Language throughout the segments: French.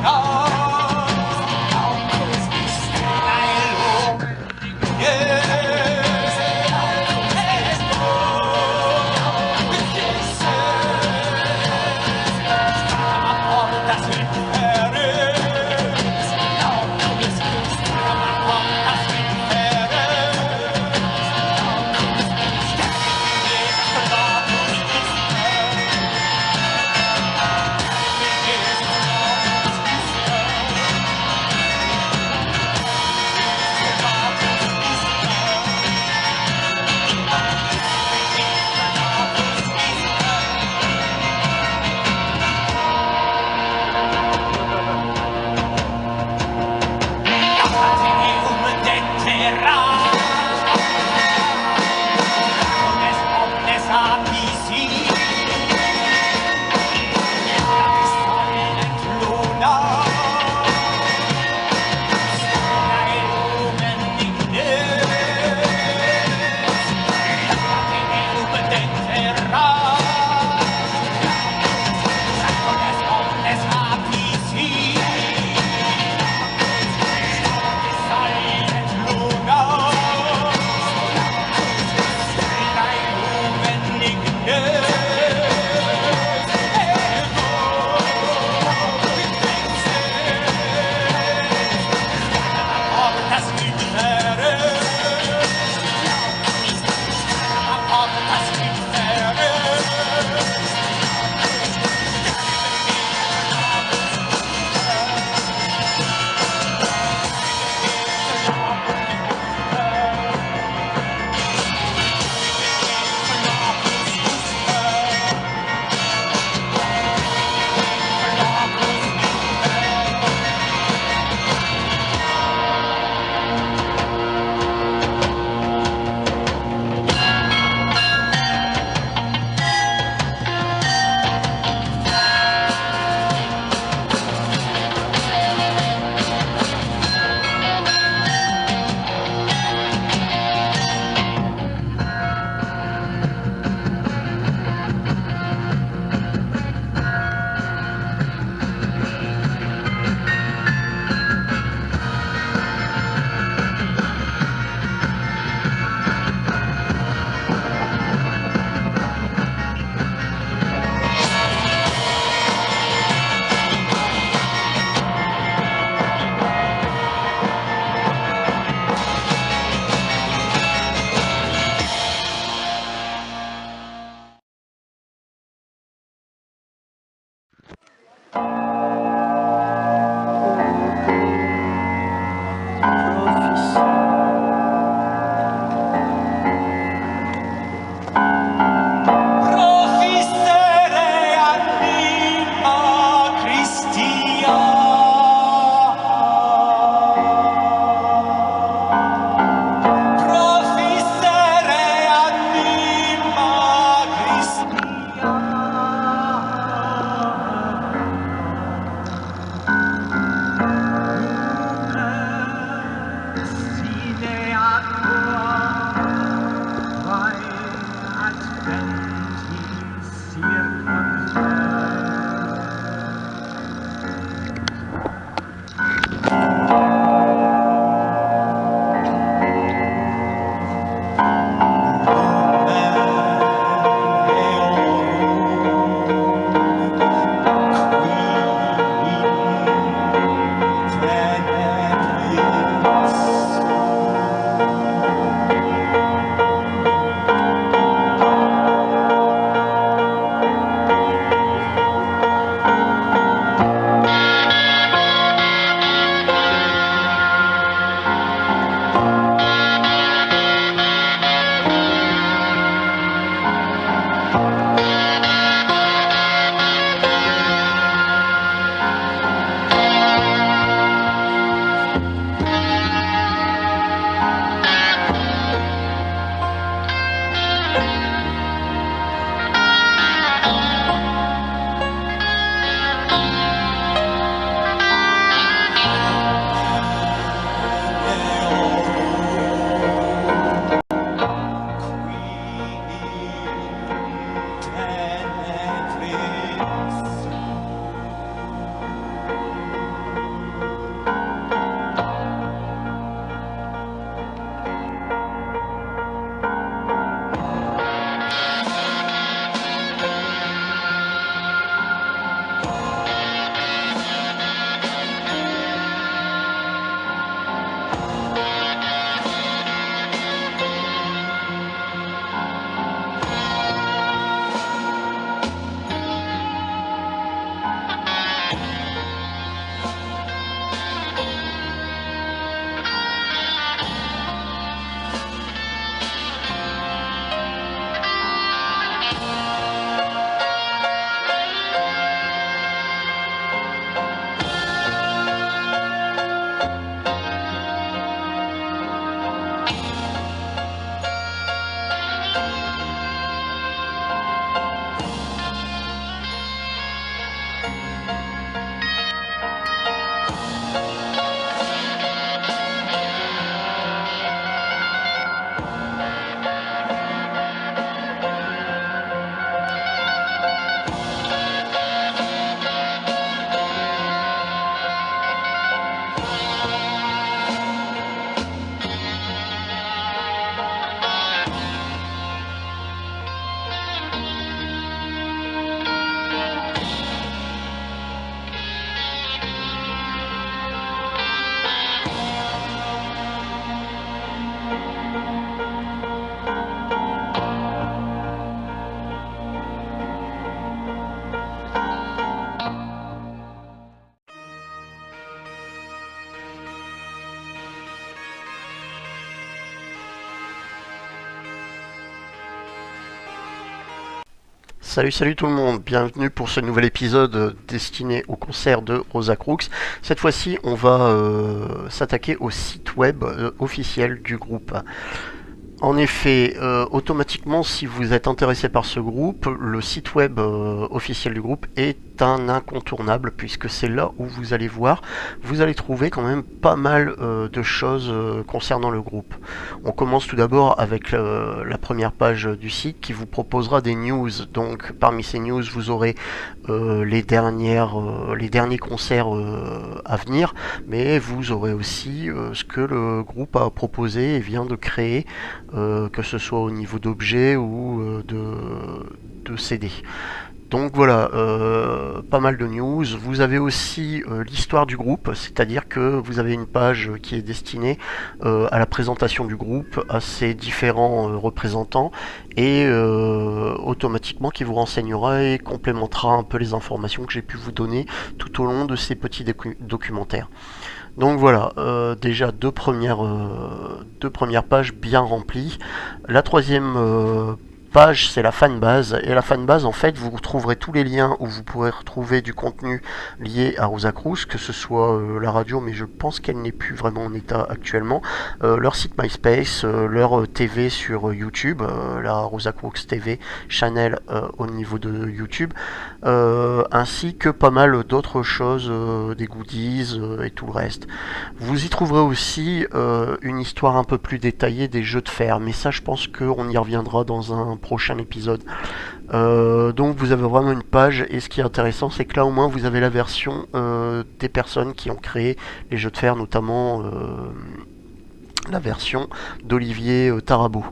Oh Salut tout le monde, bienvenue pour ce nouvel épisode destiné au concert de Rosa Crux. Cette fois-ci, on va s'attaquer au site web officiel du groupe. En effet, automatiquement, si vous êtes intéressé par ce groupe, le site web officiel du groupe est un incontournable puisque c'est là où vous allez voir, vous allez trouver quand même pas mal de choses concernant le groupe. On commence tout d'abord avec la première page du site qui vous proposera des news. Donc parmi ces news, vous aurez les derniers concerts à venir, mais vous aurez aussi ce que le groupe a proposé et vient de créer, que ce soit au niveau d'objets ou de CD. Donc voilà, pas mal de news. Vous avez aussi l'histoire du groupe, c'est-à-dire que vous avez une page qui est destinée à la présentation du groupe, à ses différents représentants, et automatiquement qui vous renseignera et complémentera un peu les informations que j'ai pu vous donner tout au long de ces petits documentaires. Donc voilà, déjà deux premières pages bien remplies. La troisième page, c'est la fanbase. Et la fanbase, en fait, vous retrouverez tous les liens où vous pourrez retrouver du contenu lié à Rosa Crux, que ce soit la radio, mais je pense qu'elle n'est plus vraiment en état actuellement, leur site MySpace, leur TV sur YouTube, la Rosa Crux TV channel au niveau de YouTube, ainsi que pas mal d'autres choses, des goodies et tout le reste. Vous y trouverez aussi une histoire un peu plus détaillée des jeux de fer, mais ça je pense qu'on y reviendra dans un prochain épisode. Donc vous avez vraiment une page, et ce qui est intéressant, c'est que là au moins vous avez la version des personnes qui ont créé les jeux de fer, notamment la version d'Olivier Tarabeau,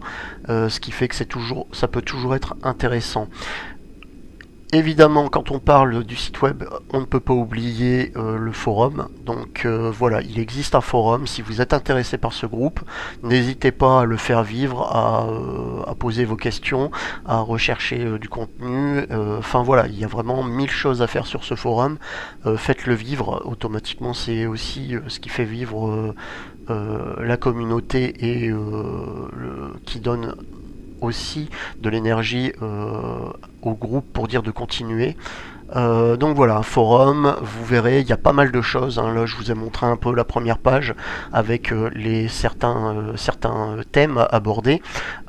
ce qui fait que ça peut toujours être intéressant. Évidemment, quand on parle du site web, on ne peut pas oublier le forum. Donc voilà, il existe un forum. Si vous êtes intéressé par ce groupe, n'hésitez pas à le faire vivre, à poser vos questions, à rechercher du contenu. Enfin voilà, il y a vraiment 1000 choses à faire sur ce forum. Faites-le vivre. Automatiquement, c'est aussi ce qui fait vivre la communauté et qui donne aussi de l'énergie au groupe pour dire de continuer. Donc voilà, un forum, vous verrez, il y a pas mal de choses, hein. Là je vous ai montré un peu la première page avec certains thèmes abordés.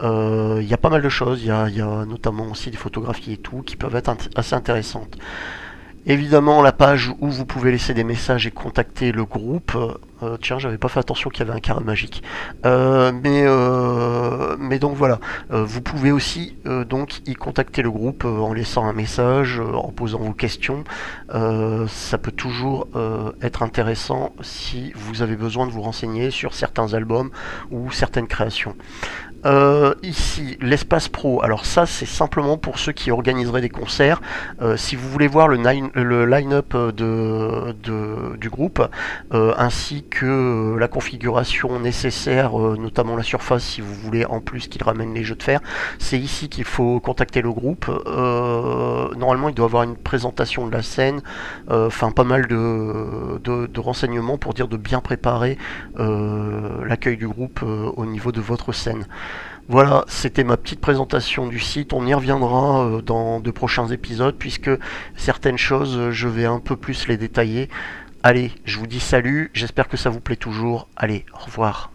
Il y a pas mal de choses, il y a notamment aussi des photographies et tout qui peuvent être assez intéressantes. Évidemment, la page où vous pouvez laisser des messages et contacter le groupe. Tiens, j'avais pas fait attention qu'il y avait un carré magique. Mais donc voilà, vous pouvez aussi donc y contacter le groupe en laissant un message, en posant vos questions. Ça peut toujours être intéressant si vous avez besoin de vous renseigner sur certains albums ou certaines créations. Ici, l'espace pro, alors ça c'est simplement pour ceux qui organiseraient des concerts. Si vous voulez voir le line-up du groupe, ainsi que la configuration nécessaire, notamment la surface si vous voulez en plus qu'il ramène les jeux de fer, c'est ici qu'il faut contacter le groupe. Normalement il doit avoir une présentation de la scène, enfin pas mal de renseignements pour dire de bien préparer l'accueil du groupe au niveau de votre scène. Voilà, c'était ma petite présentation du site. On y reviendra dans de prochains épisodes puisque certaines choses, je vais un peu plus les détailler. Allez, je vous dis salut, j'espère que ça vous plaît toujours. Allez, au revoir.